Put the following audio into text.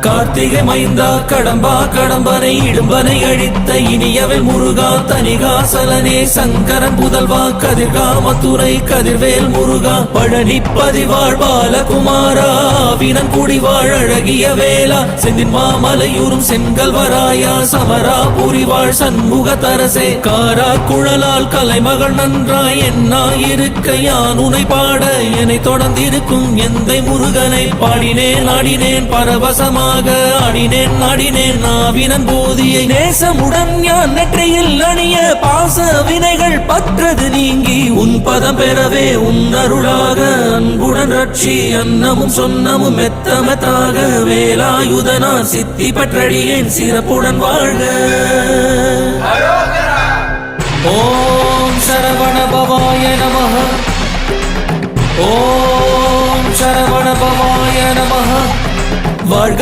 கார்த்திகை மைந்தா கடம்பா கடம்பனை இடும்பனை அழித்த இனியவள் முருகா தனிகாசலனே சங்கரன் புதல்வா கதிர்காமத்துறை கதிர்வேல் முருகா பழனி பதிவாழ் பாலகுமாரா வினன் குடிவாழ் அழகிய வேளா செந்தின் மாமலையூரும் செங்கல்வராயா சமரா புரிவாழ் சண்முக தரசே காரா குழலால் கலைமகள் நன்றாய் என்னாயிருக்க யான் உனை பாட என்னை தொடர்ந்திருக்கும் எந்தை முருகனை பாடினேன் ஆடினேன் பரவசமாக ஆடினேன் ஆடினேன் நாவினன் போதியை நேசமுடன் யான் நெற்றியில் அணிய பாச வினைகள் பற்றது நீங்கி உன் பதம் பெறவே உன் அருளாக அன்புடன் ரட்சி அன்னமும் சொன்னமும் மெத்தமெத்தாக வேலாயுதனா சித்தி பற்றடியேன் சிறப்புடன் வாழ்க. ஓம் சரவண பவாய நமஹ. ஓம் சரவண பவாய நமஹ. வாழ்க.